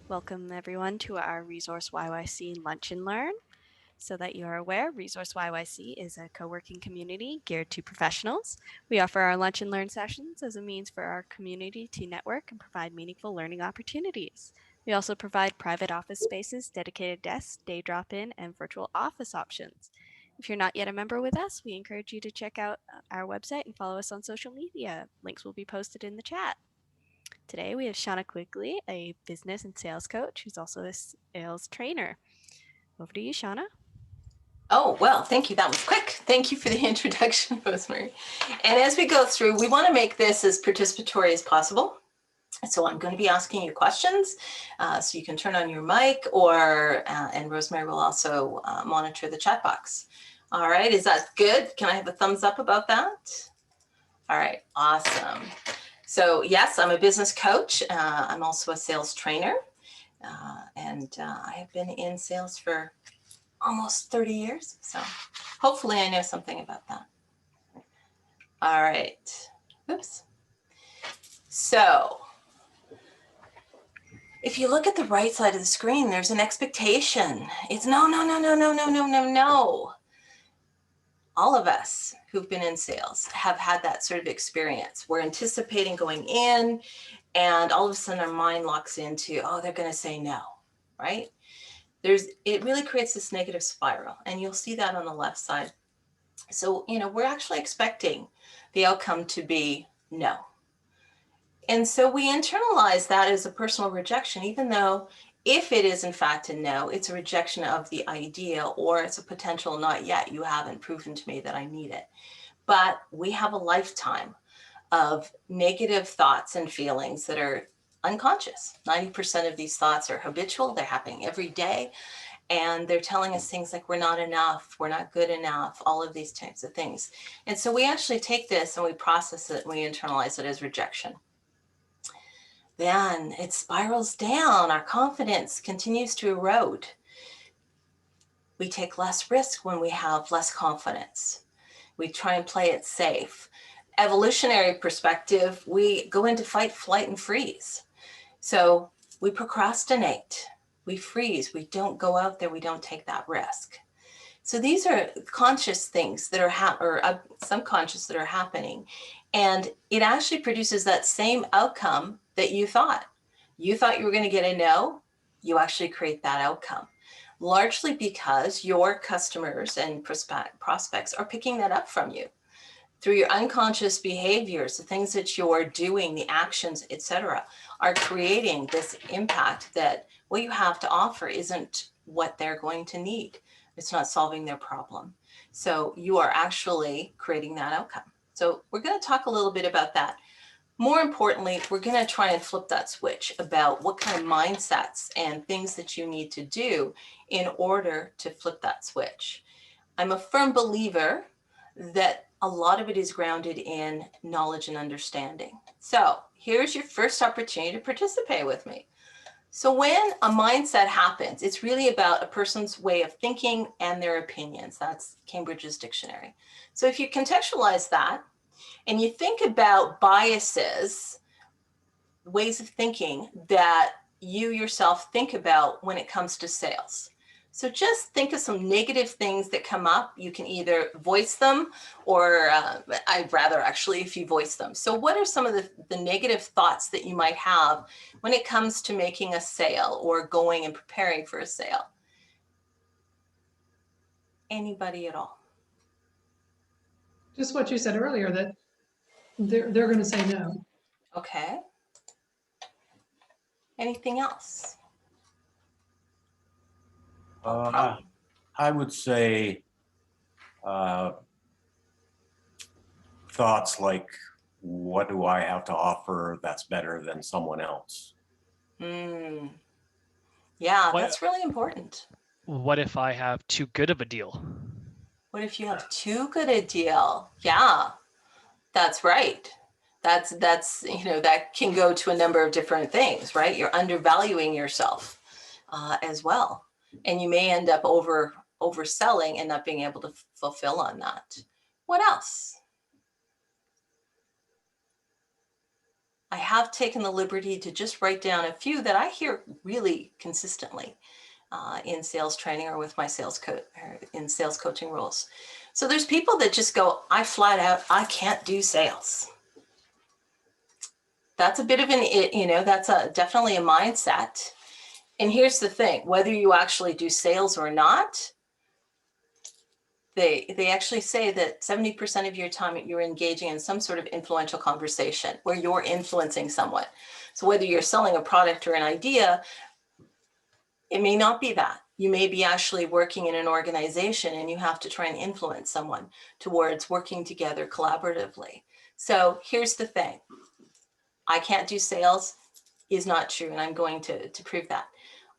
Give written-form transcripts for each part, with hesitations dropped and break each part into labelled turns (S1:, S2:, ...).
S1: Welcome everyone to our Resource YYC Lunch and Learn. So that you are aware, Resource YYC is a co-working community geared to professionals. We offer our lunch and learn sessions as a means for our community to network and provide meaningful learning opportunities. We also provide private office spaces, dedicated desks, day drop-in, and virtual office options. If you're not yet a member with us, we encourage you to check out our website and follow us on social media. Links will be posted in the chat. Today we have Shawna Quigley, a business and sales coach who's also a sales trainer. Over to you, Shawna.
S2: Oh, well, thank you. That was quick. Thank you for the introduction, Rosemary. And as we go through, we want to make this as participatory as possible. So I'm going to be asking you questions, so you can turn on your mic, and Rosemary will also monitor the chat box. All right, is that good? Can I have a thumbs up about that? All right, awesome. So yes, I'm a business coach. I'm also a sales trainer, and I have been in sales for almost 30 years. So hopefully I know something about that. All right. Oops. So if you look at the right side of the screen, there's an expectation. It's no, no, no, no, no, no, no, no, no. All of us who've been in sales have had that sort of experience. We're anticipating going in, and all of a sudden our mind locks into, oh, they're going to say no, right? It really creates this negative spiral, and you'll see that on the left side. So, we're actually expecting the outcome to be no. And so we internalize that as a personal rejection, even though if it is in fact a no, it's a rejection of the idea, or it's a potential not yet. You haven't proven to me that I need it. But we have a lifetime of negative thoughts and feelings that are unconscious. 90% of these thoughts are habitual. They're happening every day. And they're telling us things like we're not enough, we're not good enough, all of these types of things. And so we actually take this and we process it and we internalize it as rejection. Then it spirals down. Our confidence continues to erode. We take less risk when we have less confidence. We try and play it safe. Evolutionary perspective, we go into fight, flight, and freeze. So we procrastinate. We freeze, we don't go out there, we don't take that risk. So these are conscious things that are subconscious that are happening. And it actually produces that same outcome that you thought. You thought you were going to get a no, you actually create that outcome. Largely because your customers and prospects are picking that up from you. Through your unconscious behaviors, the things that you're doing, the actions, etc., are creating this impact that what you have to offer isn't what they're going to need. It's not solving their problem. So you are actually creating that outcome. So we're going to talk a little bit about that. More importantly, we're going to try and flip that switch about what kind of mindsets and things that you need to do in order to flip that switch. I'm a firm believer that a lot of it is grounded in knowledge and understanding. So here's your first opportunity to participate with me. So when a mindset happens, it's really about a person's way of thinking and their opinions. That's Cambridge's dictionary. So if you contextualize that and you think about biases, ways of thinking that you yourself think about when it comes to sales. So just think of some negative things that come up. You can either voice them or I'd rather actually if you voice them. So what are some of the negative thoughts that you might have when it comes to making a sale or going and preparing for a sale? Anybody at all?
S3: Just what you said earlier, that they're going to say no.
S2: Okay. Anything else?
S4: I would say thoughts like, what do I have to offer that's better than someone else?
S2: Yeah,
S5: What-
S2: that's really important.
S5: What if I have too good of a deal?
S2: What if you have too good a deal? Yeah, that's right. That's that can go to a number of different things, right? You're undervaluing yourself as well. And you may end up overselling and not being able to fulfill on that. What else? I have taken the liberty to just write down a few that I hear really consistently in sales training or with my sales coach in sales coaching roles. So there's people that just go, I flat out, I can't do sales. That's a bit of an, that's definitely a mindset. And here's the thing, whether you actually do sales or not, they actually say that 70% of your time you're engaging in some sort of influential conversation where you're influencing someone. So whether you're selling a product or an idea, it may not be that. You may be actually working in an organization and you have to try and influence someone towards working together collaboratively. So here's the thing. I can't do sales is not true, and I'm going to prove that.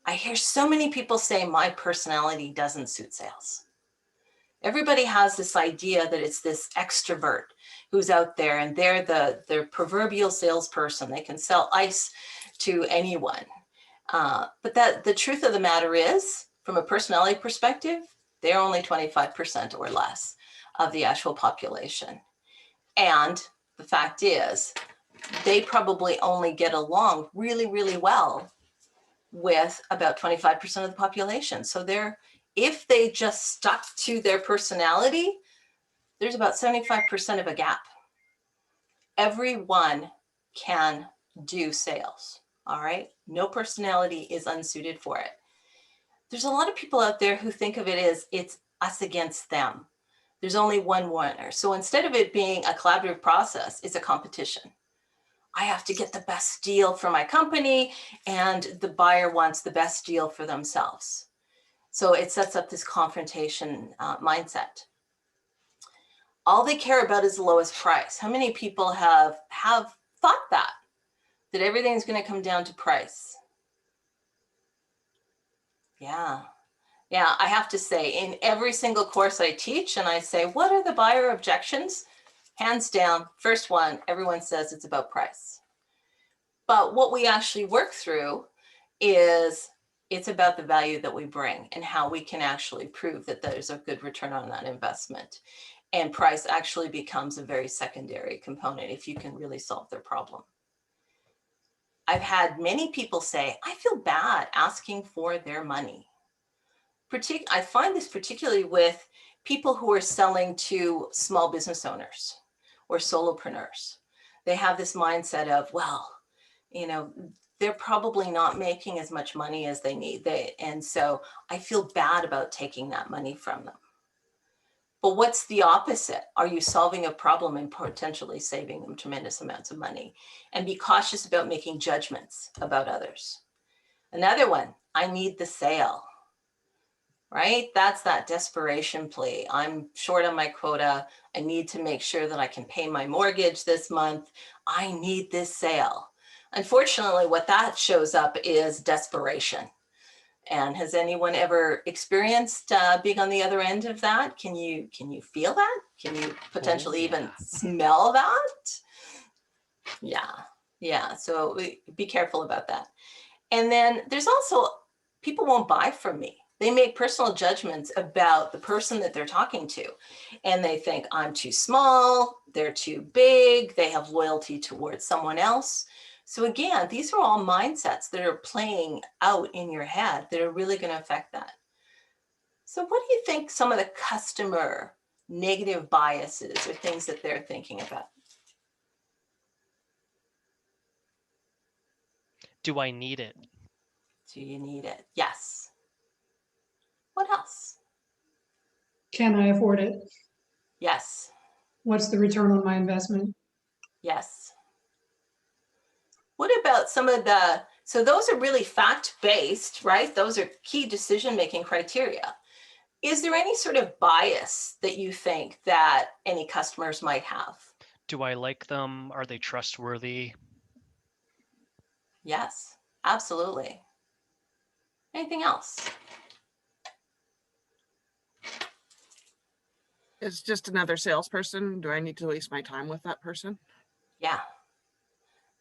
S2: I hear so many people say my personality doesn't suit sales. Everybody has this idea that it's this extrovert who's out there and they're the proverbial salesperson. They can sell ice to anyone. But the truth of the matter is, from a personality perspective, they're only 25% or less of the actual population. And the fact is, they probably only get along really, really well with about 25% of the population. So if they just stuck to their personality, there's about 75% of a gap. Everyone can do sales, all right? No personality is unsuited for it. There's a lot of people out there who think of it as it's us against them. There's only one winner. So instead of it being a collaborative process, it's a competition. I have to get the best deal for my company, and the buyer wants the best deal for themselves. So it sets up this confrontation mindset. All they care about is the lowest price. How many people have thought that everything's going to come down to price? Yeah. Yeah, I have to say, in every single course I teach and I say, what are the buyer objections? Hands down, first one, everyone says it's about price. But what we actually work through is it's about the value that we bring and how we can actually prove that there's a good return on that investment. And price actually becomes a very secondary component if you can really solve their problem. I've had many people say, I feel bad asking for their money. I find this particularly with people who are selling to small business owners or solopreneurs. They have this mindset of, well, they're probably not making as much money as they need. And so I feel bad about taking that money from them. But what's the opposite? Are you solving a problem and potentially saving them tremendous amounts of money? And be cautious about making judgments about others. Another one, I need the sale, right? That's that desperation plea. I'm short on my quota. I need to make sure that I can pay my mortgage this month. I need this sale. Unfortunately, what that shows up is desperation. And has anyone ever experienced being on the other end of that? Can you feel that? Can you potentially even smell that? Yeah. So be careful about that. And then there's also, people won't buy from me. They make personal judgments about the person that they're talking to. And they think I'm too small, they're too big, they have loyalty towards someone else. So again, these are all mindsets that are playing out in your head that are really going to affect that. So what do you think some of the customer negative biases or things that they're thinking about?
S5: Do I need it?
S2: Do you need it? Yes. What else?
S3: Can I afford it?
S2: Yes.
S3: What's the return on my investment?
S2: Yes. What about some of so those are really fact-based, right? Those are key decision-making criteria. Is there any sort of bias that you think that any customers might have?
S5: Do I like them? Are they trustworthy?
S2: Yes, absolutely. Anything else?
S6: It's just another salesperson. Do I need to waste my time with that person?
S2: Yeah.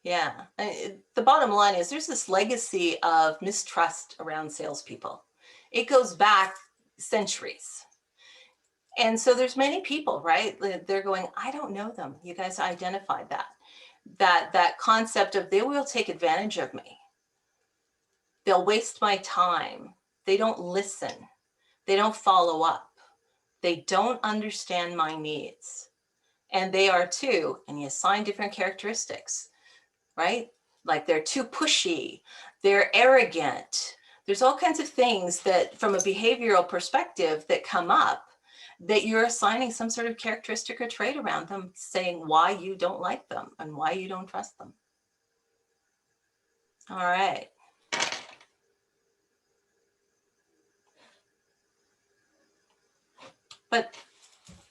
S2: The bottom line is there's this legacy of mistrust around salespeople. It goes back centuries. And so there's many people, right? They're going, I don't know them. You guys identified that. that concept of they will take advantage of me. They'll waste my time. They don't listen. They don't follow up. They don't understand my needs. And they are too, and you assign different characteristics, right? Like they're too pushy, they're arrogant. There's all kinds of things that from a behavioral perspective that come up that you're assigning some sort of characteristic or trait around them, saying why you don't like them and why you don't trust them. All right. But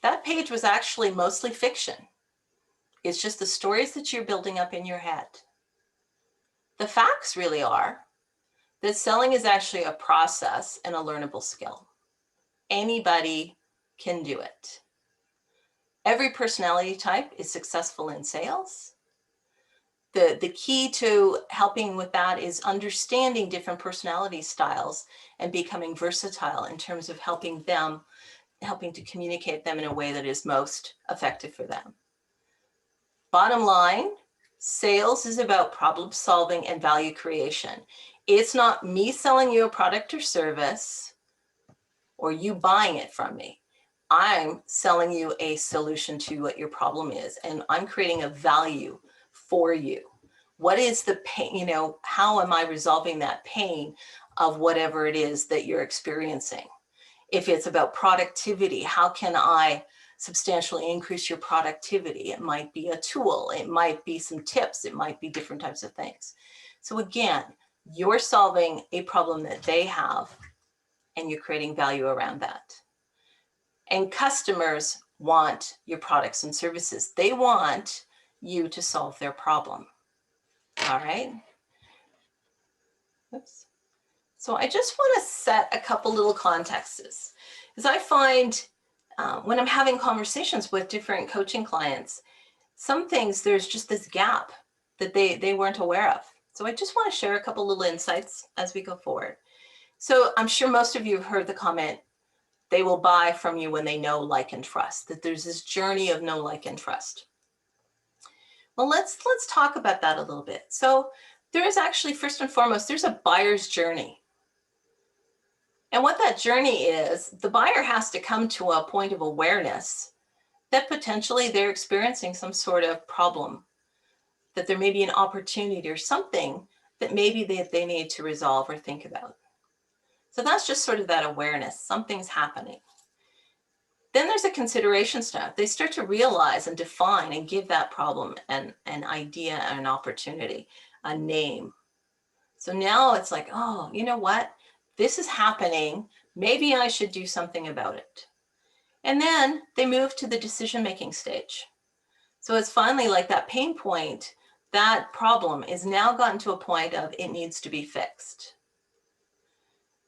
S2: that page was actually mostly fiction. It's just the stories that you're building up in your head. The facts really are that selling is actually a process and a learnable skill. Anybody can do it. Every personality type is successful in sales. The key to helping with that is understanding different personality styles and becoming versatile in terms of helping to communicate them in a way that is most effective for them. Bottom line, sales is about problem solving and value creation. It's not me selling you a product or service or you buying it from me. I'm selling you a solution to what your problem is, and I'm creating a value for you. What is the pain, how am I resolving that pain of whatever it is that you're experiencing? If it's about productivity, how can I substantially increase your productivity? It might be a tool, it might be some tips, it might be different types of things. So again, you're solving a problem that they have and you're creating value around that. And customers want your products and services. They want you to solve their problem. All right. Oops. So I just want to set a couple little contexts, because I find when I'm having conversations with different coaching clients, some things there's just this gap that they weren't aware of. So I just want to share a couple little insights as we go forward. So I'm sure most of you have heard the comment, they will buy from you when they know, like, and trust, that there's this journey of know, like, and trust. Well, let's talk about that a little bit. So there is actually, first and foremost, there's a buyer's journey. And what that journey is, the buyer has to come to a point of awareness that potentially they're experiencing some sort of problem, that there may be an opportunity or something that maybe they need to resolve or think about. So that's just sort of that awareness, something's happening. Then there's a consideration step. They start to realize and define and give that problem an idea and an opportunity, a name. So now it's like, oh, you know what? This is happening. Maybe I should do something about it. And then they move to the decision-making stage. So it's finally like that pain point, that problem is now gotten to a point of it needs to be fixed.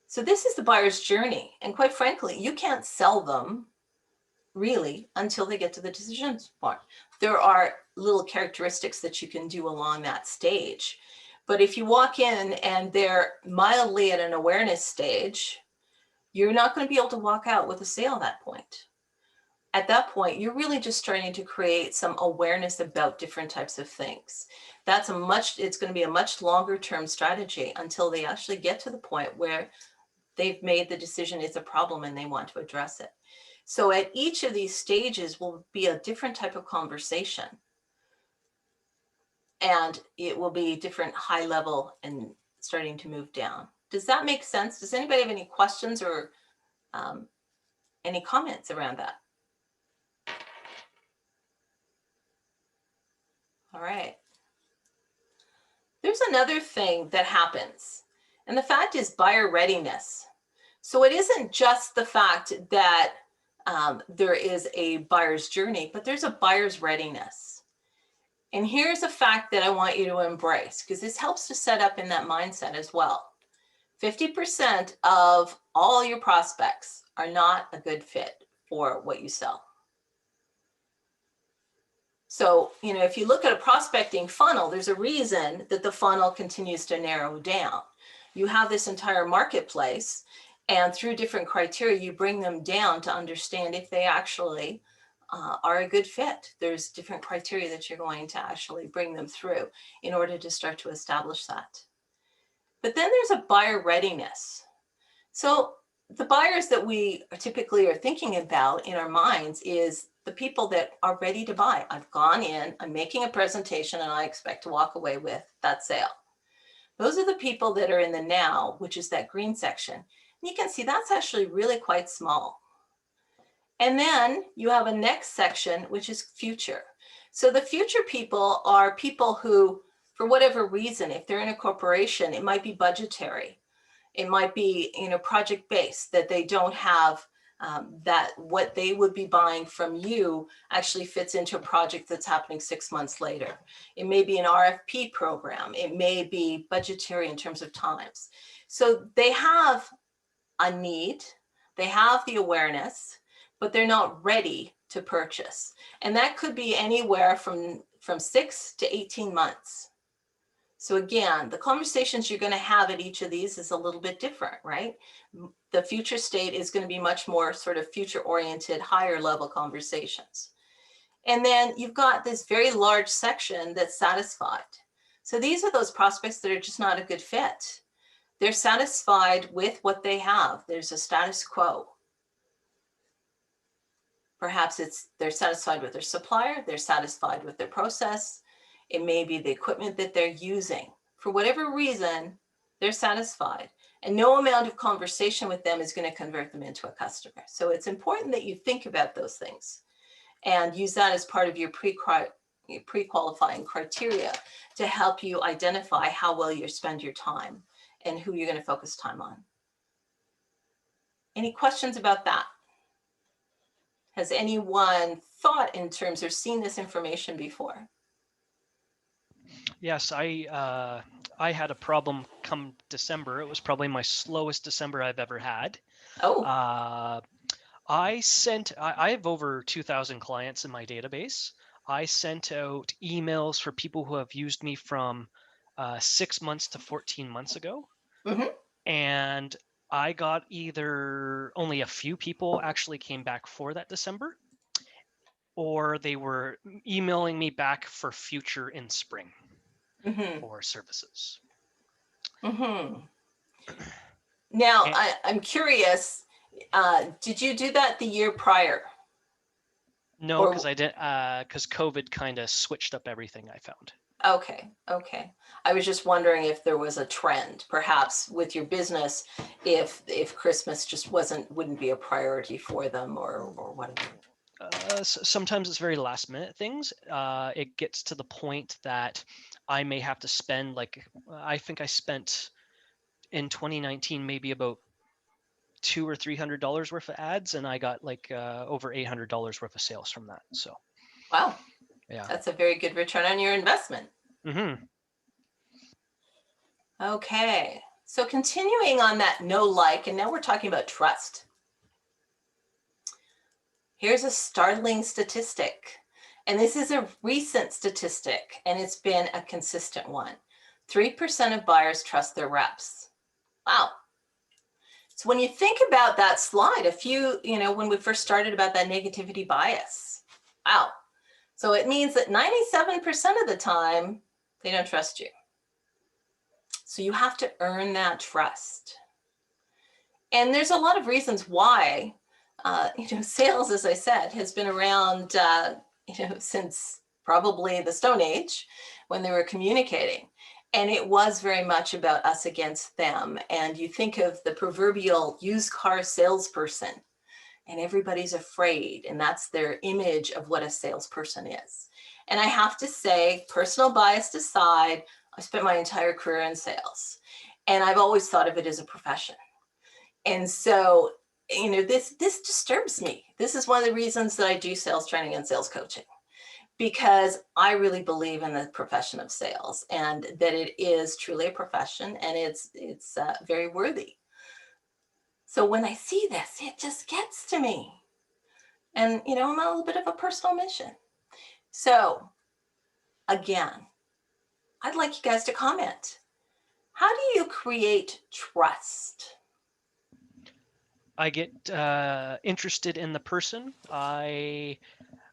S2: So this is the buyer's journey. And quite frankly, you can't sell them really until they get to the decisions part. There are little characteristics that you can do along that stage. But if you walk in and they're mildly at an awareness stage, you're not going to be able to walk out with a sale at that point. At that point, you're really just starting to create some awareness about different types of things. It's going to be a much longer term strategy until they actually get to the point where they've made the decision it's a problem and they want to address it. So at each of these stages will be a different type of conversation. And it will be different high level and starting to move down. Does that make sense? Does anybody have any questions or any comments around that? All right. There's another thing that happens, and the fact is buyer readiness. So it isn't just the fact that there is a buyer's journey, but there's a buyer's readiness. And here's a fact that I want you to embrace, because this helps to set up in that mindset as well. 50% of all your prospects are not a good fit for what you sell. So, if you look at a prospecting funnel, there's a reason that the funnel continues to narrow down. You have this entire marketplace, and through different criteria, you bring them down to understand if they actually are a good fit. There's different criteria that you're going to actually bring them through in order to start to establish that. But then there's a buyer readiness. So the buyers that we typically are thinking about in our minds is the people that are ready to buy. I've gone in, I'm making a presentation, and I expect to walk away with that sale. Those are the people that are in the now, which is that green section. And you can see that's actually really quite small. And then you have a next section, which is future. So the future people are people who, for whatever reason, if they're in a corporation, it might be budgetary. It might be, project-based, that they don't have that what they would be buying from you actually fits into a project that's happening 6 months later. It may be an RFP program. It may be budgetary in terms of times. So they have a need, they have the awareness, but they're not ready to purchase. And that could be anywhere from 6 to 18 months. So again, the conversations you're going to have at each of these is a little bit different, right? The future state is going to be much more sort of future oriented, higher level conversations. And then you've got this very large section that's satisfied. So these are those prospects that are just not a good fit. They're satisfied with what they have. There's a status quo. Perhaps they're satisfied with their supplier, they're satisfied with their process. It may be the equipment that they're using. For whatever reason, they're satisfied. And no amount of conversation with them is going to convert them into a customer. So it's important that you think about those things and use that as part of your pre-qualifying criteria to help you identify how well you spend your time and who you're going to focus time on. Any questions about that? Has anyone thought in terms or seen this information before?
S5: Yes, I had a problem come December. It was probably my slowest December I've ever had.
S2: Oh,
S5: I have over 2,000 clients in my database. I sent out emails for people who have used me from 6 months to 14 months ago.
S2: mhm.
S5: And I got either only a few people actually came back for that December, or they were emailing me back for future in spring for services.
S2: Now,
S5: And
S2: I'm curious, did you do that the year prior?
S5: no,
S2: Or-
S5: because I didn't, because COVID kind of switched up everything I found.
S2: Okay. I was just wondering if there was a trend, perhaps with your business, if Christmas just wouldn't be a priority for them or whatever.
S5: Sometimes it's very last minute things. It gets to the point that I may have to spend I think I spent in 2019 maybe about $200 or $300 worth of ads, and I got over $800 worth of sales from that. So
S2: Wow.
S5: yeah,
S2: That's a very good return on your investment.
S5: mm-hmm.
S2: Okay. So continuing on that and now we're talking about trust. Here's a startling statistic. And this is a recent statistic, and it's been a consistent one. 3% of buyers trust their reps. Wow. So when you think about that slide, when we first started about that negativity bias, wow. So it means that 97% of the time, they don't trust you. So you have to earn that trust. And there's a lot of reasons why, sales, as I said, has been around, since probably the Stone Age when they were communicating. And it was very much about us against them. And you think of the proverbial used car salesperson, and everybody's afraid. And that's their image of what a salesperson is. And I have to say, personal bias aside, I spent my entire career in sales. And I've always thought of it as a profession. And so, this disturbs me. This is one of the reasons that I do sales training and sales coaching, because I really believe in the profession of sales and that it is truly a profession, and it's very worthy. So when I see this, it just gets to me. And, I'm on a little bit of a personal mission. So again, I'd like you guys to comment. How do you create trust?
S5: I get interested in the person. I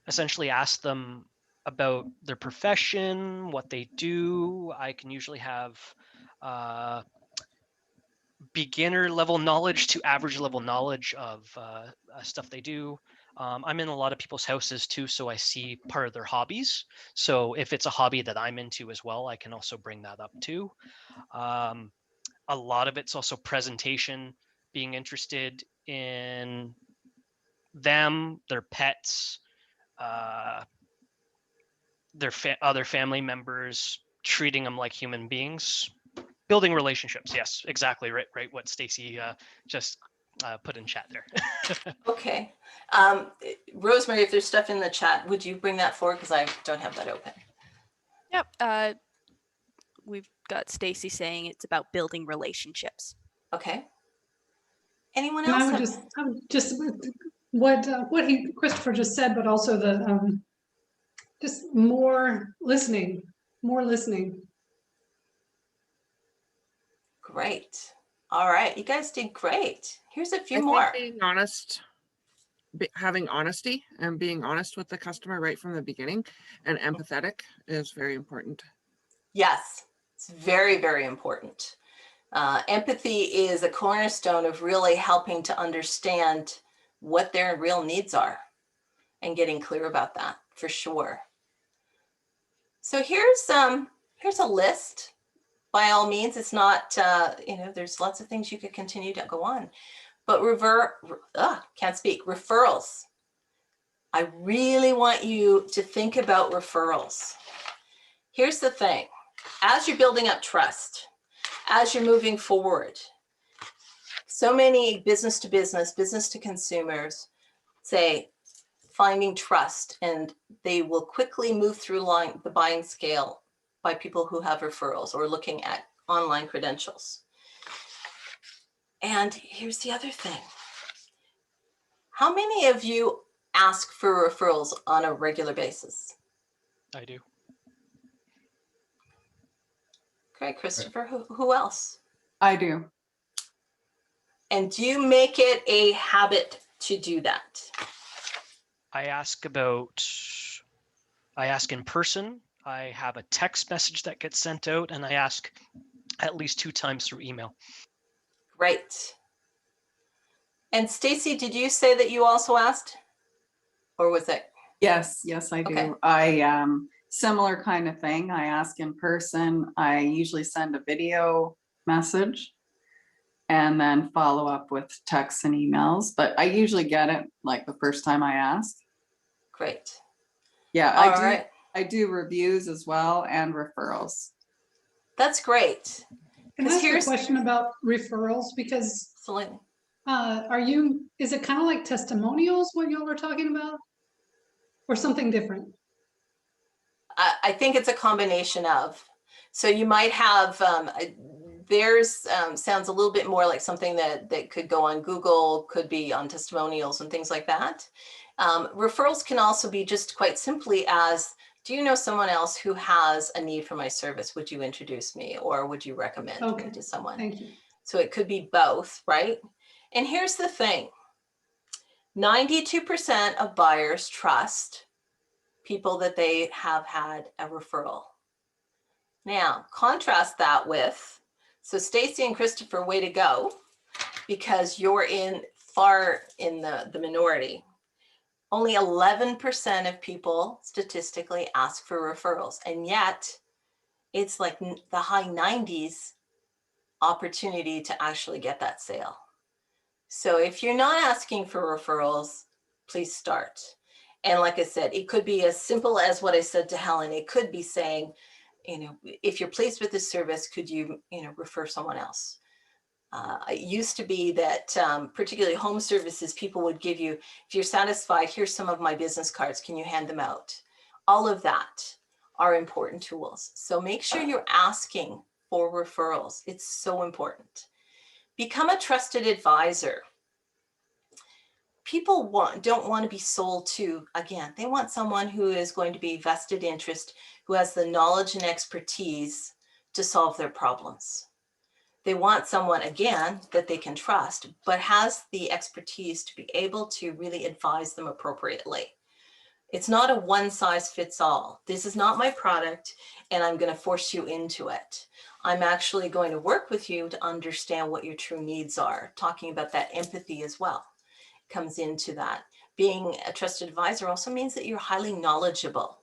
S5: essentially ask them about their profession, what they do. I can usually have beginner level knowledge to average level knowledge of stuff they do. I'm in a lot of people's houses too, so I see part of their hobbies. So if it's a hobby that I'm into as well, I can also bring that up too. A lot of it's also presentation, being interested in them, their pets, their other family members, treating them like human beings, building relationships. Yes, exactly right. What Stacy just put in chat there.
S2: Okay. Rosemary, if there's stuff in the chat, would you bring that forward? Because I don't have that open.
S1: Yep. We've got Stacy saying it's about building relationships.
S2: Okay. Anyone
S3: And
S2: else?
S3: I would just what Christopher just said, but also the just more listening.
S2: Great. All right, you guys did great. Here's a few
S6: I
S2: more.
S6: think being honest, having honesty and being honest with the customer right from the beginning and empathetic is very important.
S2: Yes, it's very, very important. Empathy is a cornerstone of really helping to understand what their real needs are and getting clear about that for sure. So here's a list. By all means, it's not, there's lots of things you could continue to go on, but can't speak, referrals. I really want you to think about referrals. Here's the thing, as you're building up trust, as you're moving forward, so many business to business, business to consumers say finding trust, and they will quickly move through the buying scale by people who have referrals or looking at online credentials. And here's the other thing. How many of you ask for referrals on a regular basis?
S5: I do.
S2: Okay, Christopher, who else?
S7: I do.
S2: And do you make it a habit to do that?
S5: I ask in person. I have a text message that gets sent out, and I ask at least 2 times through email.
S2: Great. And Stacy, did you say that you also asked? Or was it?
S7: Yes, I do.
S2: Okay.
S7: I similar kind of thing. I ask in person. I usually send a video message and then follow up with texts and emails, but I usually get it like the first time I ask.
S2: Great.
S7: Yeah,
S2: All right.
S7: I do reviews as well and referrals.
S2: That's great.
S3: Can I ask a question about referrals? Because
S2: absolutely.
S3: Is it kind of like testimonials, what y'all are talking about? Or something different?
S2: I think it's a combination of. So you might have, theirs sounds a little bit more like something that could go on Google, could be on testimonials and things like that. Referrals can also be just quite simply as, do you know someone else who has a need for my service? Would you introduce me, or would you recommend me to someone?
S3: Thank you.
S2: So it could be both, right? And here's the thing. 92% of buyers trust people that they have had a referral. Now, contrast that with, so Stacy and Christopher, way to go, because you're far in the minority. Only 11% of people statistically ask for referrals, and yet it's like the high 90s opportunity to actually get that sale. So if you're not asking for referrals, please start. And like I said, it could be as simple as what I said to Helen. It could be saying, if you're pleased with this service, could you, refer someone else? It used to be that particularly home services, people would give you, if you're satisfied, here's some of my business cards, can you hand them out? All of that are important tools. So make sure you're asking for referrals. It's so important. Become a trusted advisor. People don't want to be sold to, again, they want someone who is going to be vested interest, who has the knowledge and expertise to solve their problems. They want someone, again, that they can trust, but has the expertise to be able to really advise them appropriately. It's not a one size fits all. This is not my product and I'm going to force you into it. I'm actually going to work with you to understand what your true needs are. Talking about that empathy as well comes into that. Being a trusted advisor also means that you're highly knowledgeable,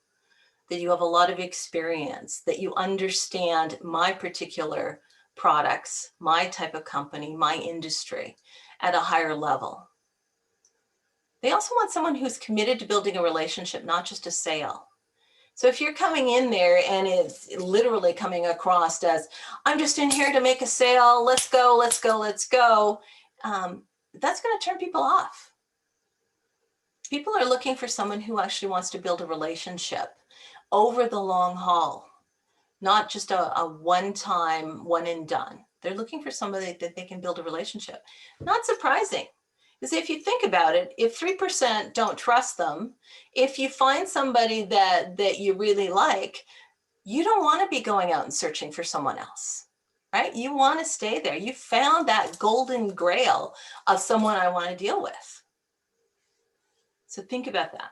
S2: that you have a lot of experience, that you understand my particular products, my type of company, my industry at a higher level. They also want someone who's committed to building a relationship, not just a sale. So if you're coming in there and it's literally coming across as, I'm just in here to make a sale, let's go, let's go, let's go, that's going to turn people off. People are looking for someone who actually wants to build a relationship over the long haul, not just a one-time, one and done. They're looking for somebody that they can build a relationship. Not surprising. Because if you think about it, if 3% don't trust them, if you find somebody that you really like, you don't want to be going out and searching for someone else, right? You want to stay there. You found that golden grail of someone I want to deal with. So think about that.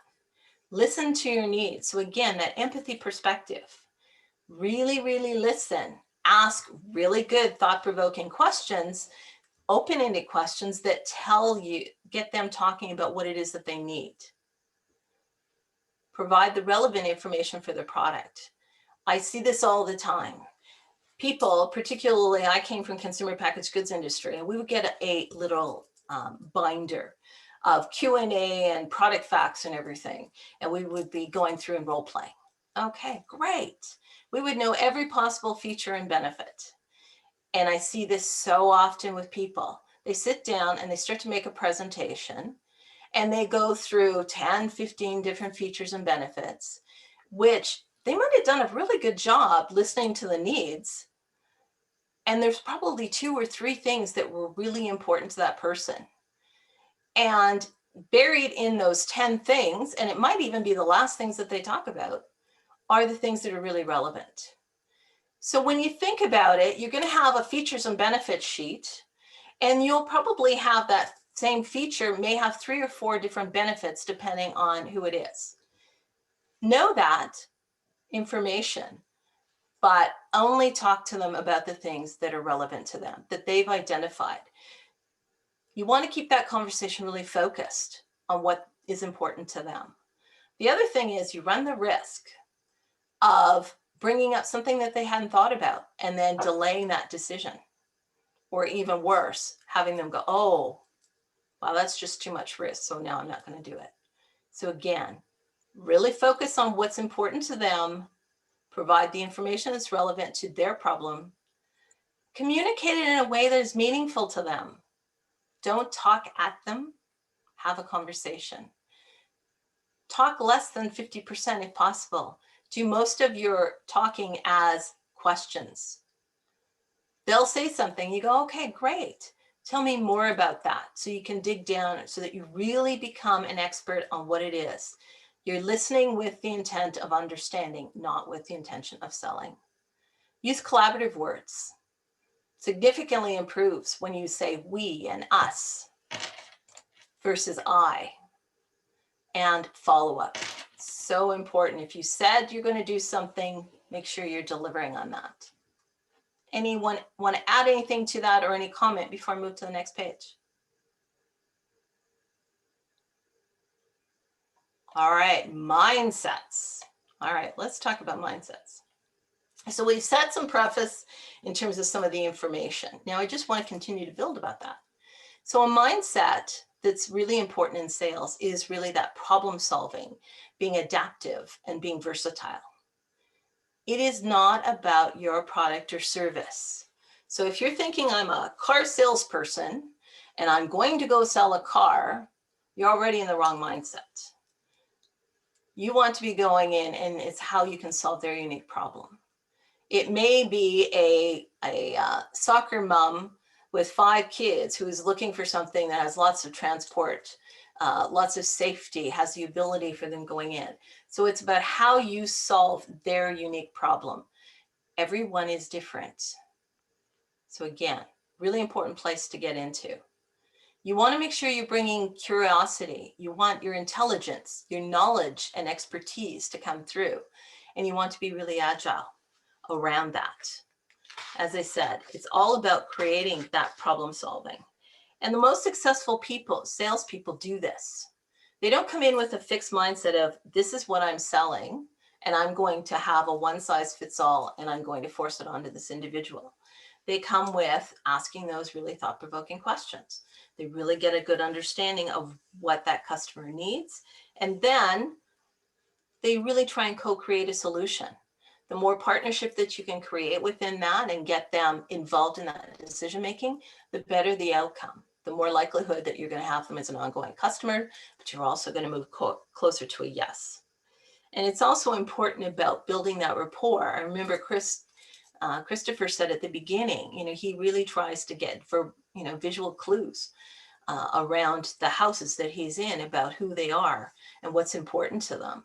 S2: Listen to your needs. So again, that empathy perspective. Really, really listen. Ask really good thought-provoking questions, open-ended questions that get them talking about what it is that they need. Provide the relevant information for their product. I see this all the time. People, particularly, I came from consumer packaged goods industry, and we would get a little binder of Q&A and product facts and everything, and we would be going through and role playing. Okay, great. We would know every possible feature and benefit. And I see this so often with people. They sit down and they start to make a presentation and they go through 10, 15 different features and benefits, which they might have done a really good job listening to the needs. And there's probably 2 or 3 things that were really important to that person. And buried in those 10 things, and it might even be the last things that they talk about, are the things that are really relevant. So when you think about it, you're going to have a features and benefits sheet, and you'll probably have that same feature may have 3 or 4 different benefits depending on who it is. Know that information, but only talk to them about the things that are relevant to them, that they've identified. You want to keep that conversation really focused on what is important to them. The other thing is you run the risk of bringing up something that they hadn't thought about and then delaying that decision. Or even worse, having them go, oh, wow, that's just too much risk, so now I'm not going to do it. So again, really focus on what's important to them, provide the information that's relevant to their problem, communicate it in a way that is meaningful to them. Don't talk at them, have a conversation. Talk less than 50% if possible. Do most of your talking as questions. They'll say something, you go, okay, great. Tell me more about that. So you can dig down so that you really become an expert on what it is. You're listening with the intent of understanding, not with the intention of selling. Use collaborative words. Significantly improves when you say we and us versus I. And follow up. So important. If you said you're going to do something, make sure you're delivering on that. Anyone want to add anything to that or any comment before I move to the next page? All right, mindsets. All right, let's talk about mindsets. So we've set some preface in terms of some of the information. Now I just want to continue to build about that. So a mindset that's really important in sales is really that problem solving, being adaptive and being versatile. It is not about your product or service. So if you're thinking I'm a car salesperson and I'm going to go sell a car, you're already in the wrong mindset. You want to be going in and it's how you can solve their unique problem. It may be a soccer mom with 5 kids who is looking for something that has lots of transport, lots of safety, has the ability for them going in. So it's about how you solve their unique problem. Everyone is different. So again, really important place to get into. You want to make sure you're bringing curiosity. You want your intelligence, your knowledge and expertise to come through. And you want to be really agile around that. As I said, it's all about creating that problem solving. And the most successful people, salespeople, do this. They don't come in with a fixed mindset of, this is what I'm selling, and I'm going to have a one size fits all, and I'm going to force it onto this individual. They come with asking those really thought-provoking questions. They really get a good understanding of what that customer needs. And then they really try and co-create a solution. The more partnership that you can create within that and get them involved in that decision-making, the better the outcome. The more likelihood that you're going to have them as an ongoing customer, but you're also going to move closer to a yes. And it's also important about building that rapport. I remember Christopher said at the beginning, he really tries to get visual clues around the houses that he's in about who they are and what's important to them.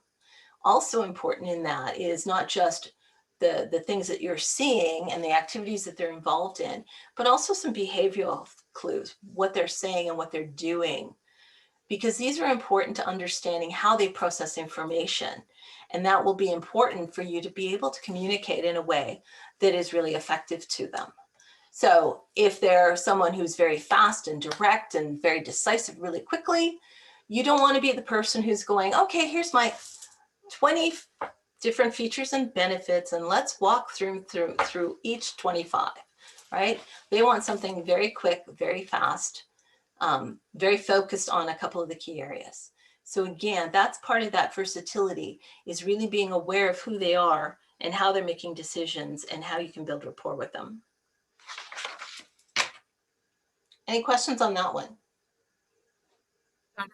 S2: Also important in that is not just the things that you're seeing and the activities that they're involved in, but also some behavioral clues, what they're saying and what they're doing, because these are important to understanding how they process information. And that will be important for you to be able to communicate in a way that is really effective to them. So if they're someone who's very fast and direct and very decisive really quickly, you don't want to be the person who's going, okay, here's my 20 different features and benefits, and let's walk through each 25, right? They want something very quick, very fast, very focused on a couple of the key areas. So again, that's part of that versatility, is really being aware of who they are and how they're making decisions and how you can build rapport with them. Any questions on that one?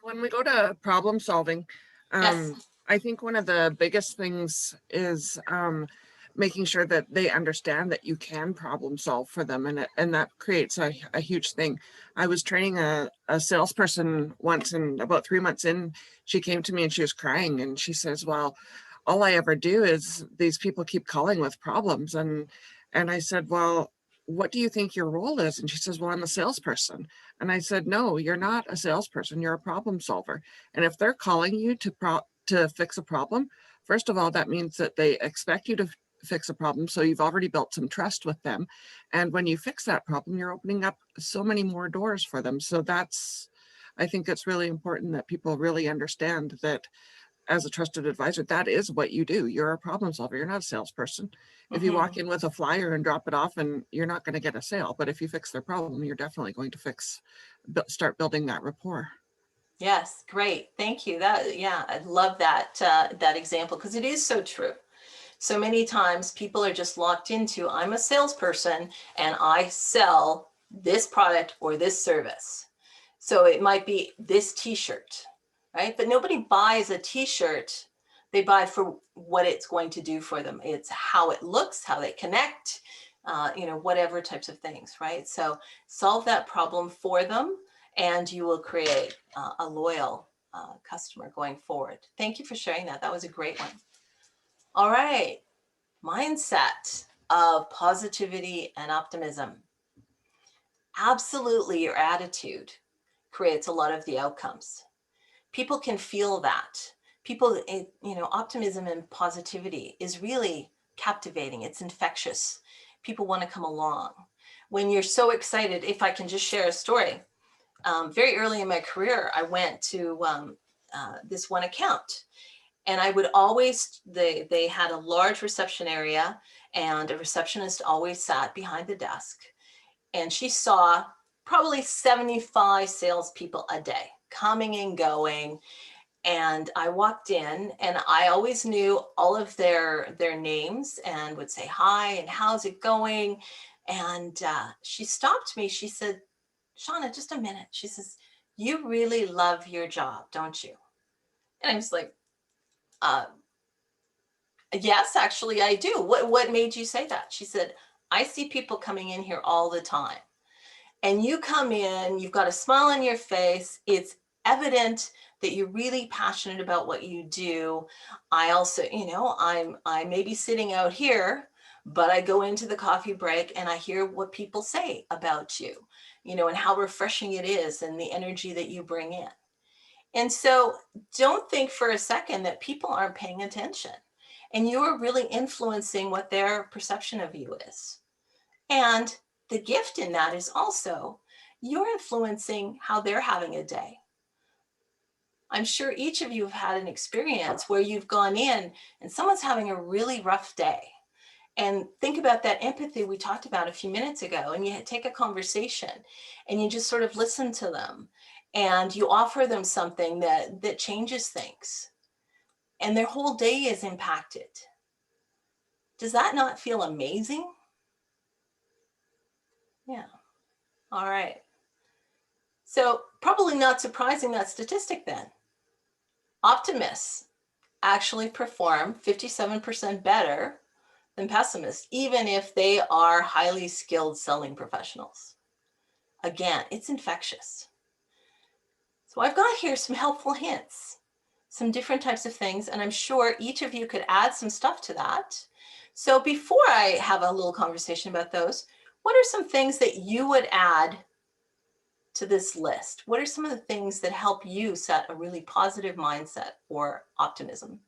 S6: When we go to problem solving,
S2: Yes.
S6: I think one of the biggest things is making sure that they understand that you can problem solve for them, and that creates a huge thing. I was training a salesperson once, and about 3 months in, she came to me and she was crying, and she says, well, all I ever do is these people keep calling with problems. And I said, well, what do you think your role is? And she says, well, I'm a salesperson. And I said, no, you're not a salesperson, you're a problem solver. And if they're calling you to fix a problem, first of all, that means that they expect you to fix a problem. So you've already built some trust with them. And when you fix that problem, you're opening up so many more doors for them. So I think it's really important that people really understand that as a trusted advisor, that is what you do. You're a problem solver. You're not a salesperson. If you walk in with a flyer and drop it off, and you're not going to get a sale, but if you fix their problem, you're definitely going to start building that rapport.
S2: Yes, great. Thank you. I love that that example, because it is so true. So many times people are just locked into, I'm a salesperson and I sell this product or this service. So it might be this t-shirt, right? But nobody buys a t-shirt. They buy for what it's going to do for them. It's how it looks, how they connect, whatever types of things, right? So solve that problem for them, and you will create a loyal customer going forward. Thank you for sharing that. That was a great one. All right, mindset of positivity and optimism. Absolutely, your attitude creates a lot of the outcomes. People can feel that. Optimism and positivity is really captivating. It's infectious. People want to come along. When you're so excited, if I can just share a story, very early in my career, I went to this one account, and I would always, they had a large reception area, and a receptionist always sat behind the desk, and she saw probably 75 salespeople a day coming and going. And I walked in, and I always knew all of their names and would say hi and how's it going. And she stopped me. She said, Shawna, just a minute. She says, you really love your job, don't you? And I was like, yes, actually I do. What made you say that? She said, I see people coming in here all the time. And you come in, you've got a smile on your face. It's evident that you're really passionate about what you do. I also, I may be sitting out here, but I go into the coffee break and I hear what people say about you, you know, and how refreshing it is and the energy that you bring in. And so don't think for a second that people aren't paying attention and you are really influencing what their perception of you is. And the gift in that is also you're influencing how they're having a day. I'm sure each of you have had an experience where you've gone in and someone's having a really rough day. And think about that empathy we talked about a few minutes ago, and you take a conversation and you just sort of listen to them and you offer them something that changes things and their whole day is impacted. Does that not feel amazing? Yeah. All right. So probably not surprising that statistic then. Optimists actually perform 57% better than pessimists, even if they are highly skilled selling professionals. Again, it's infectious. So I've got here some helpful hints, some different types of things, and I'm sure each of you could add some stuff to that. So before I have a little conversation about those, what are some things that you would add to this list? What are some of the things that help you set a really positive mindset for optimism?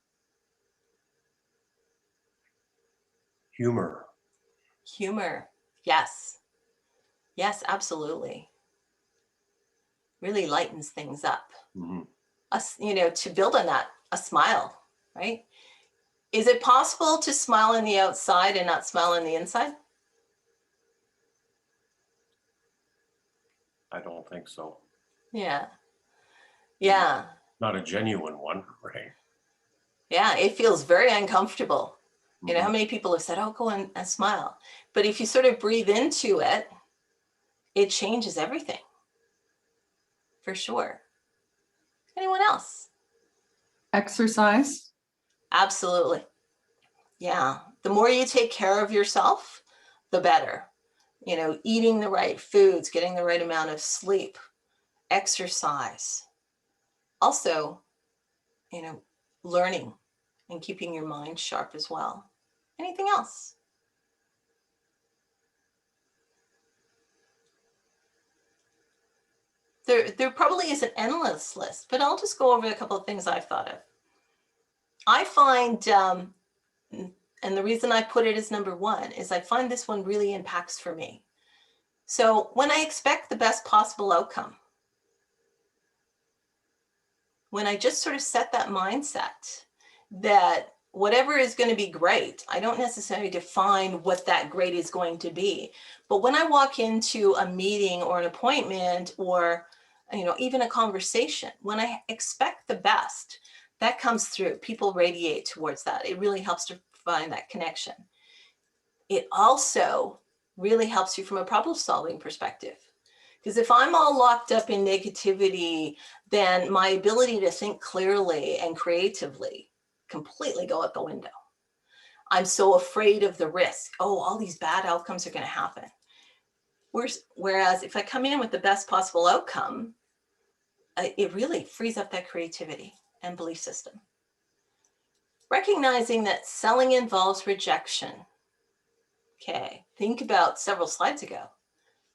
S4: Humor.
S2: Humor. Yes. Yes, absolutely. Really lightens things up.
S4: Mm-hmm.
S2: You know, to build on that, a smile, right? Is it possible to smile on the outside and not smile on the inside?
S4: I don't think so.
S2: Yeah. Yeah.
S4: Not a genuine one, right?
S2: Yeah, it feels very uncomfortable. You know, how
S4: Mhm.
S2: many people have said, oh, go and smile. But if you sort of breathe into it, it changes everything. For sure. Anyone else?
S7: Exercise.
S2: Absolutely. Yeah. The more you take care of yourself, the better. You know, eating the right foods, getting the right amount of sleep, exercise. Also, you know, learning and keeping your mind sharp as well. Anything else? There probably is an endless list, but I'll just go over a couple of things I've thought of. I find, and the reason I put it as number one is I find this one really impacts for me. So when I expect the best possible outcome, when I just sort of set that mindset that whatever is going to be great, I don't necessarily define what that great is going to be. But when I walk into a meeting or an appointment or, you know, even a conversation, when I expect the best, that comes through. People radiate towards that. It really helps to find that connection. It also really helps you from a problem solving perspective. Because if I'm all locked up in negativity, then my ability to think clearly and creatively completely go out the window. I'm so afraid of the risk. Oh, all these bad outcomes are going to happen. Whereas if I come in with the best possible outcome, it really frees up that creativity and belief system. Recognizing that selling involves rejection. Okay, think about several slides ago.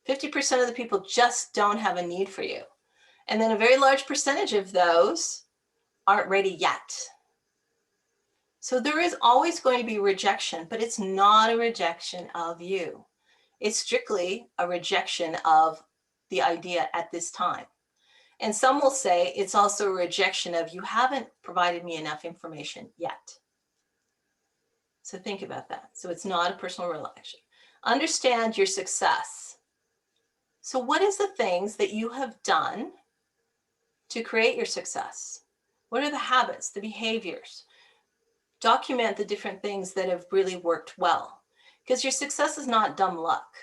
S2: 50% of the people just don't have a need for you. And then a very large percentage of those aren't ready yet. So there is always going to be rejection, but it's not a rejection of you. It's strictly a rejection of the idea at this time. And some will say it's also a rejection of you haven't provided me enough information yet. So think about that. So it's not a personal reaction. Understand your success. So what is the things that you have done to create your success? What are the habits, the behaviors? Document the different things that have really worked well, because your success is not dumb luck.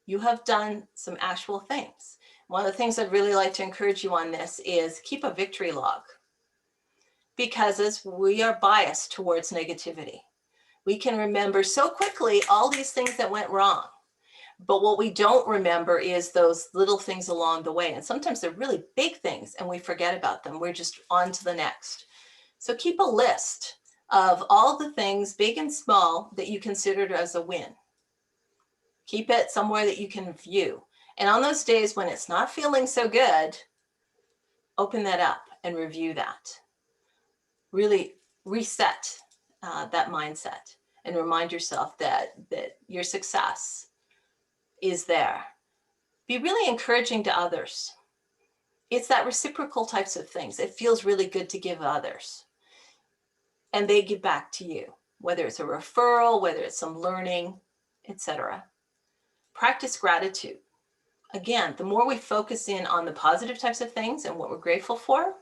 S2: You have done some actual things. One of the things I'd really like to encourage you on this is keep a victory log, because as we are biased towards negativity, we can remember so quickly all these things that went wrong. But what we don't remember is those little things along the way. And sometimes they're really big things and we forget about them. We're just on to the next. So keep a list of all the things, big and small, that you considered as a win. Keep it somewhere that you can view. And on those days when it's not feeling so good, open that up and review that. Really reset that mindset and remind yourself that your success is there. Be really encouraging to others. It's that reciprocal types of things. It feels really good to give others. And they give back to you, whether it's a referral, whether it's some learning, etc. Practice gratitude. Again, the more we focus in on the positive types of things and what we're grateful for,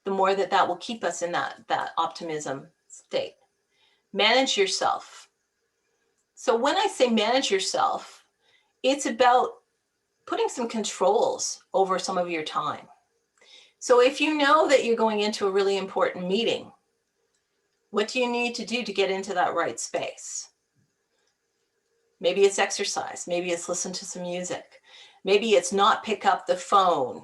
S2: the more that will keep us in that optimism state. Manage yourself. So when I say manage yourself, it's about putting some controls over some of your time. So if you know that you're going into a really important meeting, what do you need to do to get into that right space? Maybe it's exercise. Maybe it's listen to some music. Maybe it's not pick up the phone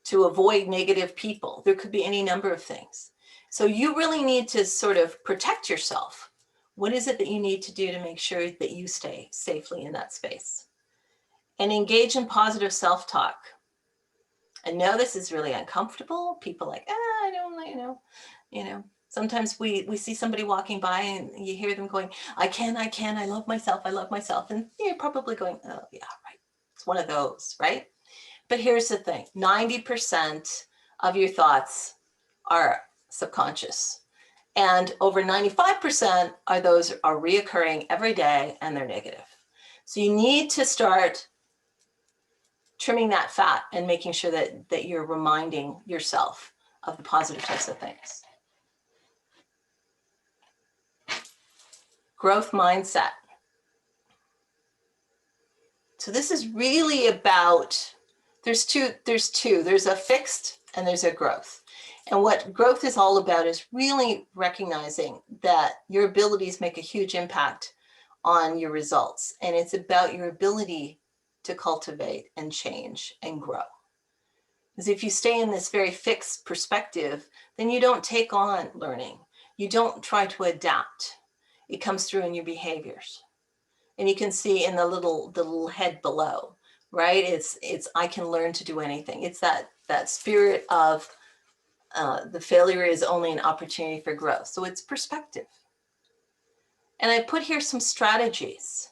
S2: to avoid negative people. There could be any number of things. So you really need to sort of protect yourself. What is it that you need to do to make sure that you stay safely in that space? And engage in positive self-talk. I know this is really uncomfortable. People like, I don't, you know. Sometimes we see somebody walking by and you hear them going, I love myself. And you're probably going, oh yeah, right. It's one of those, right? But here's the thing, 90% of your thoughts are subconscious. And over 95% are reoccurring every day and they're negative. So you need to start trimming that fat and making sure that you're reminding yourself of the positive types of things. Growth mindset. So this is really about, there's a fixed and there's a growth. And what growth is all about is really recognizing that your abilities make a huge impact on your results. And it's about your ability to cultivate and change and grow. Because if you stay in this very fixed perspective, then you don't take on learning. You don't try to adapt. It comes through in your behaviors. And you can see in the little head below, right? It's I can learn to do anything. It's that spirit of the failure is only an opportunity for growth. So it's perspective. And I put here some strategies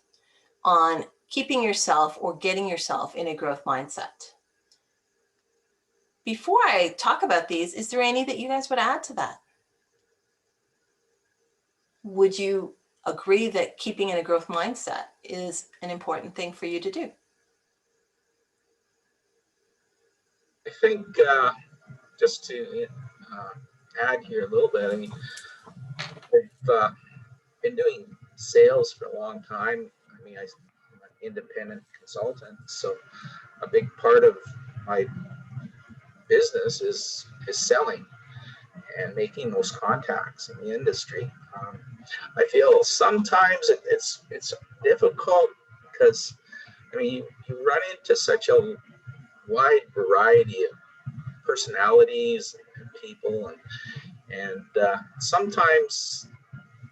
S2: on keeping yourself or getting yourself in a growth mindset. Before I talk about these, is there any that you guys would add to that? Would you agree that keeping in a growth mindset is an important thing for you to do?
S8: I think just to add here a little bit, I mean, I've been doing sales for a long time. I mean, I'm an independent consultant, so a big part of my business is selling and making those contacts in the industry. I feel sometimes it's difficult because, I mean, you run into such a wide variety of personalities and people, and sometimes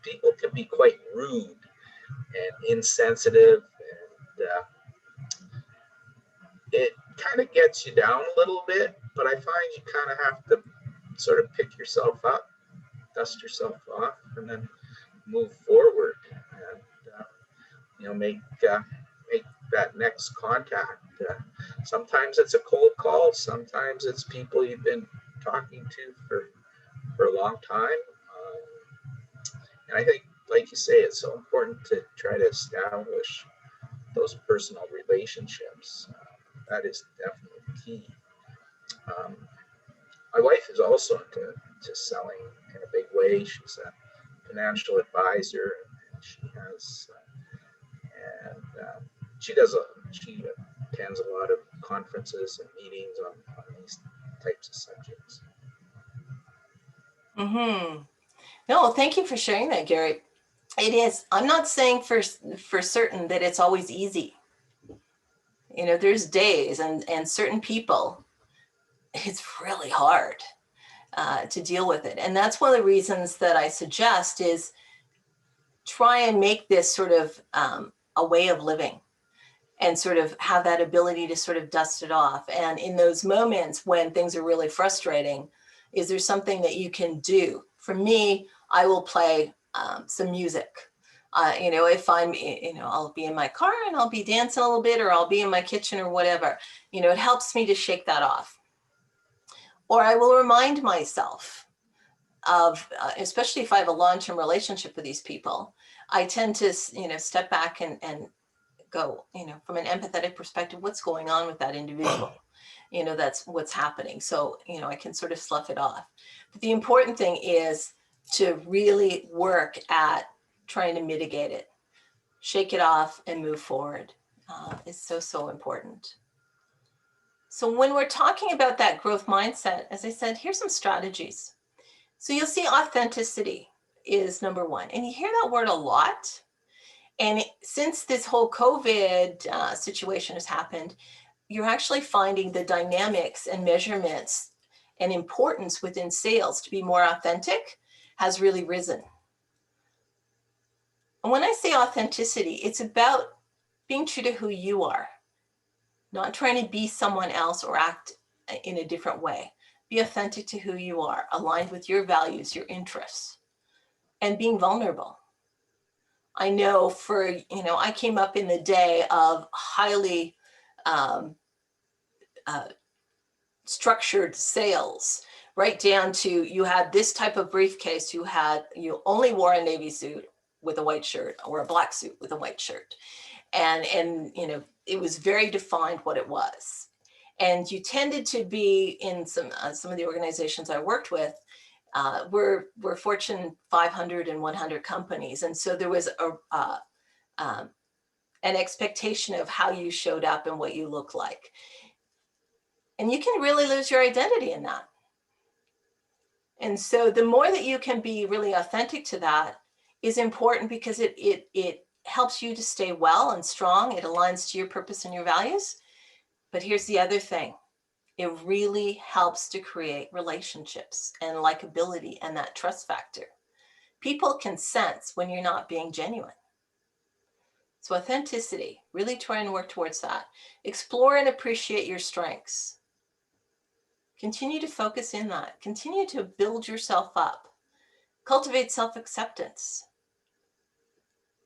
S8: people can be quite rude and insensitive, and it kind of gets you down a little bit. But I find you kind of have to sort of pick yourself up, dust yourself off, and then move forward, and make that next contact. Sometimes it's a cold call, sometimes it's people you've been talking to for a long time, and I think, like you say, it's so important to try to establish those personal relationships. That is definitely key. My wife is also into selling in a big way. She's a financial advisor, and she has, and she attends a lot of conferences and meetings on these types of subjects.
S2: Mm-hmm. No, thank you for sharing that, Gary. It is. I'm not saying for certain that it's always easy. You know, there's days and certain people, it's really hard. to deal with it. And that's one of the reasons that I suggest is try and make this sort of a way of living, and sort of have that ability to sort of dust it off. And in those moments when things are really frustrating, is there something that you can do? For me, I will play some music. If I'm, I'll be in my car and I'll be dancing a little bit, or I'll be in my kitchen or whatever, it helps me to shake that off. Or I will remind myself of, especially if I have a long-term relationship with these people, I tend to, step back and go, from an empathetic perspective, what's going on with that individual? That's what's happening. So, I can sort of slough it off. But the important thing is to really work at trying to mitigate it, shake it off and move forward. Is so, so important. So when we're talking about that growth mindset, as I said, here's some strategies. So you'll see authenticity is number one. And you hear that word a lot. And since this whole COVID situation has happened, you're actually finding the dynamics and measurements and importance within sales to be more authentic has really risen. And when I say authenticity, it's about being true to who you are, not trying to be someone else or act in a different way. Be authentic to who you are, aligned with your values, your interests, and being vulnerable. I know I came up in the day of highly structured sales, right down to you had this type of briefcase, you only wore a navy suit with a white shirt or a black suit with a white shirt. And it was very defined what it was. And you tended to be in some of the organizations I worked with, we're Fortune 500 and 100 companies. And so there was an expectation of how you showed up and what you looked like. And you can really lose your identity in that. And so the more that you can be really authentic to that is important, because it helps you to stay well and strong. It aligns to your purpose and your values. But here's the other thing. It really helps to create relationships and likability and that trust factor. People can sense when you're not being genuine. So authenticity, really try and work towards that. Explore and appreciate your strengths. Continue to focus in that. Continue to build yourself up. Cultivate self-acceptance.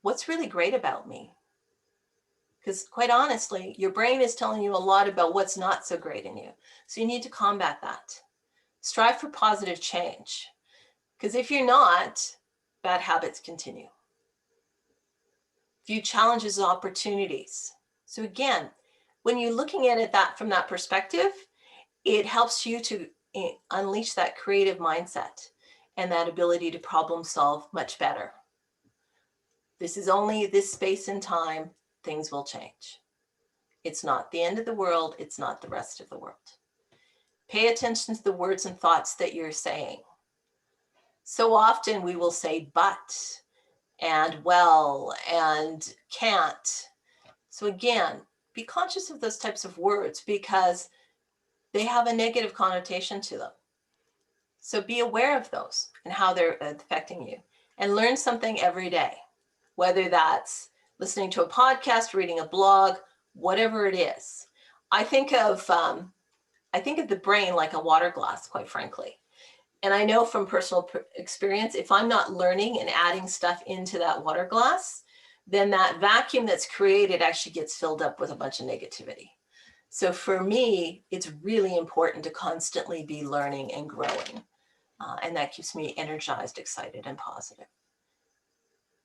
S2: What's really great about me? Because quite honestly, your brain is telling you a lot about what's not so great in you. So you need to combat that. Strive for positive change. Because if you're not, bad habits continue. View challenges as opportunities. So again, when you're looking at it from that perspective, it helps you to unleash that creative mindset and that ability to problem solve much better. This is only this space and time. Things will change. It's not the end of the world. It's not the rest of the world. Pay attention to the words and thoughts that you're saying. So often we will say but and well and can't. So again, be conscious of those types of words because they have a negative connotation to them. So be aware of those and how they're affecting you, and learn something every day, whether that's listening to a podcast, reading a blog, whatever it is. I think of the brain like a water glass, quite frankly. And I know from personal experience, if I'm not learning and adding stuff into that water glass, then that vacuum that's created actually gets filled up with a bunch of negativity. So for me, it's really important to constantly be learning and growing. And that keeps me energized, excited, and positive.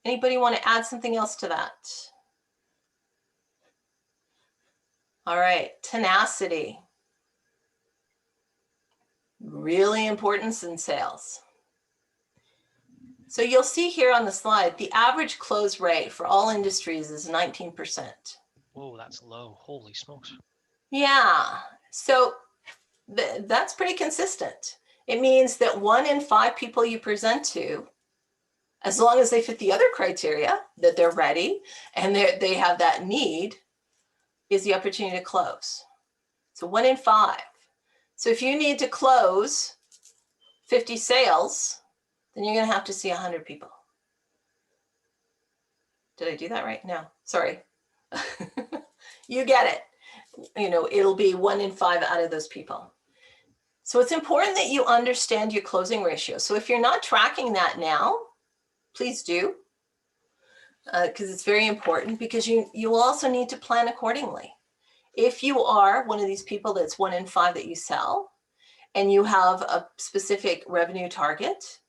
S2: Anybody want to add something else to that? All right, tenacity. Really important in sales. So you'll see here on the slide, the average close rate for all industries is 19%.
S5: Whoa, that's low. Holy smokes.
S2: Yeah, so that's pretty consistent. It means that 1 in 5 people you present to, as long as they fit the other criteria, that they're ready and they have that need, is the opportunity to close. So 1 in 5. So if you need to close 50 sales, then you're going to have to see 100 people. Did I do that right? No, sorry. You get it. You know, it'll be 1 in 5 out of those people. So it's important that you understand your closing ratio. So if you're not tracking that now, please do, because it's very important, because you will also need to plan accordingly. If you are one of these people that's 1 in 5 that you sell, and you have a specific revenue target,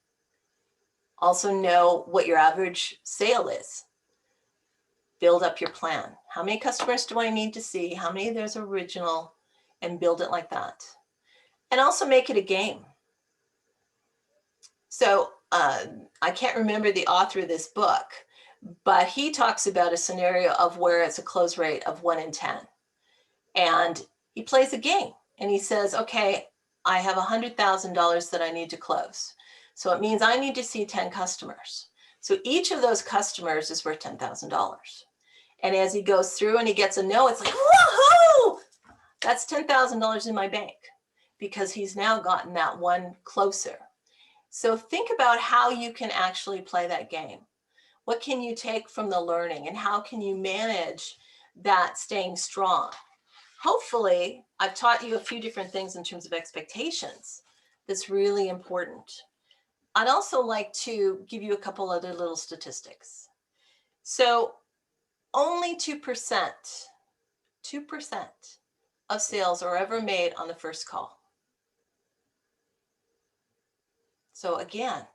S2: also know what your average sale is. Build up your plan. How many customers do I need to see? How many of those are original? And build it like that. And also make it a game. So I can't remember the author of this book, but he talks about a scenario of where it's a close rate of 1 in 10. And he plays a game and he says, okay, I have $100,000 that I need to close. So it means I need to see 10 customers. So each of those customers is worth $10,000. And as he goes through and he gets a no, it's like, woohoo! That's $10,000 in my bank, because he's now gotten that one closer. So think about how you can actually play that game. What can you take from the learning, and how can you manage that staying strong? Hopefully, I've taught you a few different things in terms of expectations. That's really important. I'd also like to give you a couple other little statistics. So only 2% of sales are ever made on the first call. So again,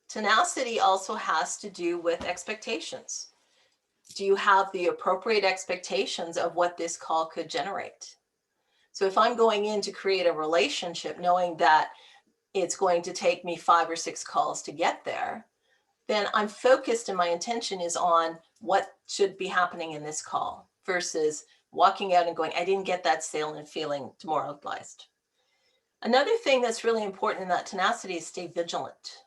S2: tenacity also has to do with expectations. Do you have the appropriate expectations of what this call could generate? So if I'm going in to create a relationship knowing that it's going to take me 5 or 6 calls to get there, then I'm focused and my intention is on what should be happening in this call versus walking out and going, I didn't get that sale, and feeling demoralized. Another thing that's really important in that tenacity is stay vigilant.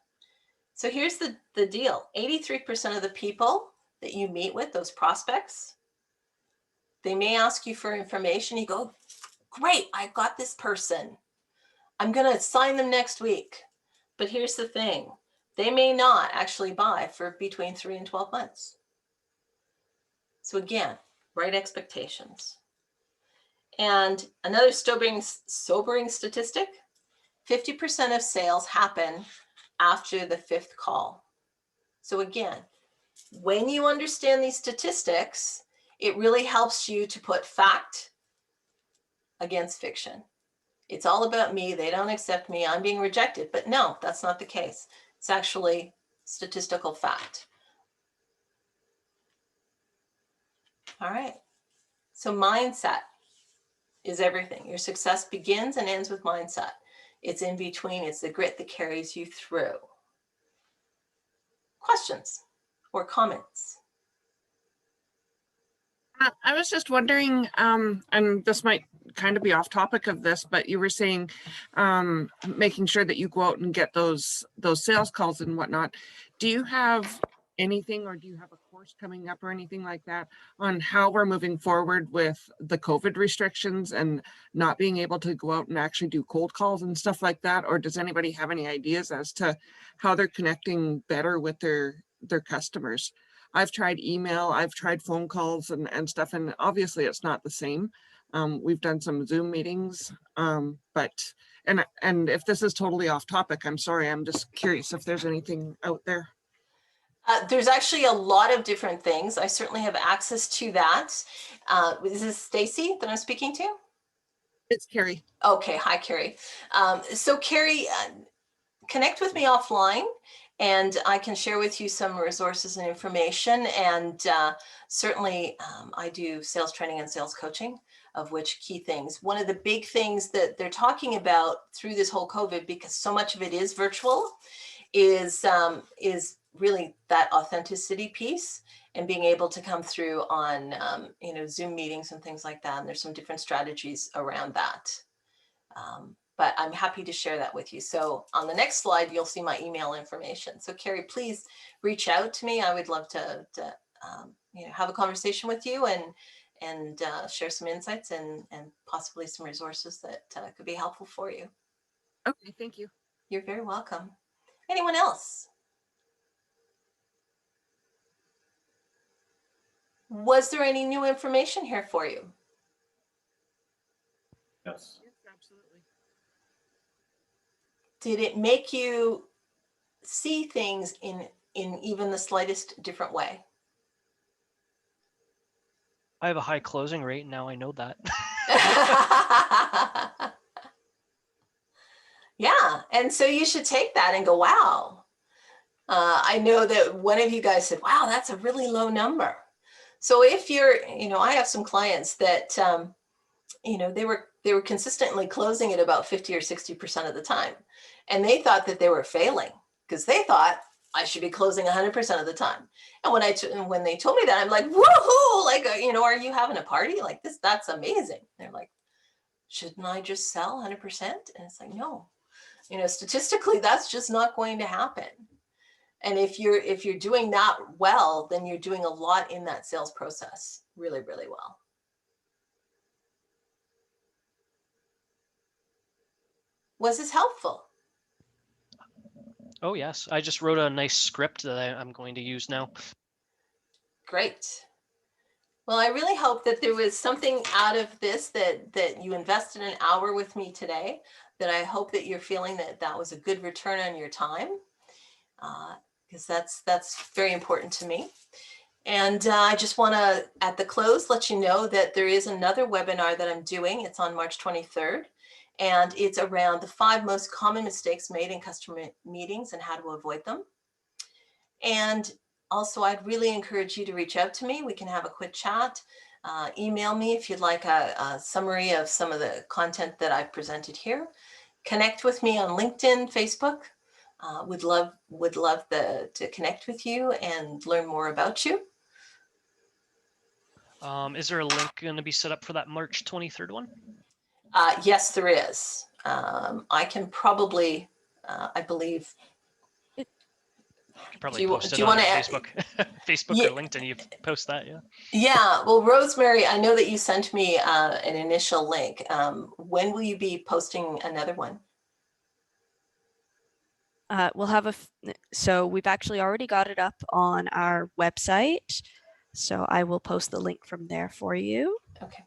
S2: So here's the deal. 83% of the people that you meet with, those prospects, they may ask you for information. You go, great, I've got this person. I'm going to sign them next week. But here's the thing. They may not actually buy for between 3 and 12 months. So again, right expectations. And another sobering statistic, 50% of sales happen after the 5th call. So again, when you understand these statistics, it really helps you to put fact against fiction. It's all about me. They don't accept me. I'm being rejected. But no, that's not the case. It's actually statistical fact. All right. So mindset is everything. Your success begins and ends with mindset. It's in between. It's the grit that carries you through. Questions or comments?
S6: I was just wondering, and this might kind of be off topic of this, but you were saying making sure that you go out and get those sales calls and whatnot. Do you have anything, or do you have a course coming up or anything like that on how we're moving forward with the COVID restrictions and not being able to go out and actually do cold calls and stuff like that? Or does anybody have any ideas as to how they're connecting better with their customers? I've tried email, I've tried phone calls and stuff, and obviously it's not the same. We've done some Zoom meetings, but if this is totally off topic, I'm sorry, I'm just curious if there's anything out there.
S2: There's actually a lot of different things. I certainly have access to that. Is this Stacy that I'm speaking to?
S6: It's Carrie.
S2: Okay, hi Carrie. So Carrie, connect with me offline, and I can share with you some resources and information. And certainly I do sales training and sales coaching, of which key things. One of the big things that they're talking about through this whole COVID, because so much of it is virtual, is really that authenticity piece and being able to come through on Zoom meetings and things like that. And there's some different strategies around that. But I'm happy to share that with you. So on the next slide, you'll see my email information. So Carrie, please reach out to me. I would love to have a conversation with you and share some insights and possibly some resources that could be helpful for you.
S6: Okay, thank you.
S2: You're very welcome. Anyone else? Was there any new information here for you?
S4: Yes.
S6: Yes, absolutely.
S2: Did it make you see things in even the slightest different way?
S5: I have a high closing rate. Now I know that.
S2: Yeah, and so you should take that and go, wow. I know that one of you guys said, wow, that's a really low number. So if you're, I have some clients that, they were consistently closing at about 50 or 60% of the time. And they thought that they were failing because they thought I should be closing 100% of the time. And when they told me that, I'm like, woohoo, like, are you having a party? Like this, that's amazing. They're like, shouldn't I just sell 100%? And it's like, no, statistically, that's just not going to happen. And if you're doing that well, then you're doing a lot in that sales process really, really well. Was this helpful?
S5: Oh yes, I just wrote a nice script that I'm going to use now.
S2: Great. Well, I really hope that there was something out of this that you invested an hour with me today, that I hope that you're feeling that was a good return on your time, because that's very important to me. And I just want to, at the close, let you know that there is another webinar that I'm doing. It's on March 23rd, and it's around the 5 most common mistakes made in customer meetings and how to avoid them. And also, I'd really encourage you to reach out to me. We can have a quick chat. Email me if you'd like a summary of some of the content that I've presented here. Connect with me on LinkedIn, Facebook. Would love to connect with you and learn more about you.
S5: Is there a link going to be set up for that March 23rd one?
S2: Yes, there is. I can probably, I believe.
S5: Should probably
S2: Do
S5: post it
S2: you
S5: on
S2: want to
S5: Facebook, Facebook
S2: Yeah.
S5: or LinkedIn. You post that, yeah.
S2: Yeah. Well, Rosemary, I know that you sent me an initial link. When will you be posting another one?
S1: We'll have so we've actually already got it up on our website. So I will post the link from there for you.
S2: Okay.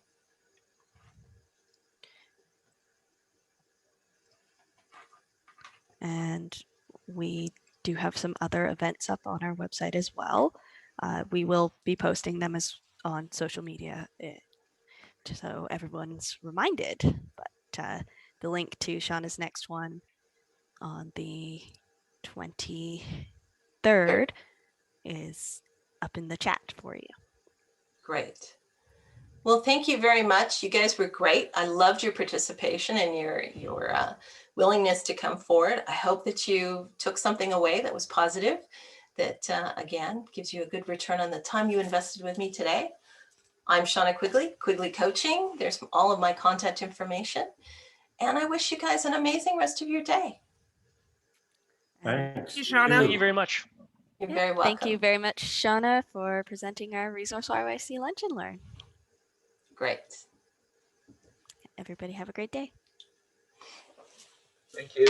S1: And we do have some other events up on our website as well. We will be posting them on social media, so everyone's reminded. But the link to Shawna's next one on the 23rd is up in the chat for you.
S2: Great. Well, thank you very much. You guys were great. I loved your participation and your willingness to come forward. I hope that you took something away that was positive, that again, gives you a good return on the time you invested with me today. I'm Shawna Quigley, Quigley Coaching. There's all of my contact information. And I wish you guys an amazing rest of your day.
S4: Thanks.
S6: Thank you, Shawna.
S5: Thank you very much.
S2: You're very welcome.
S1: Thank you very much, Shawna, for presenting our Resource YYC Lunch and Learn.
S2: Great.
S1: Everybody have a great day.
S8: Thank you.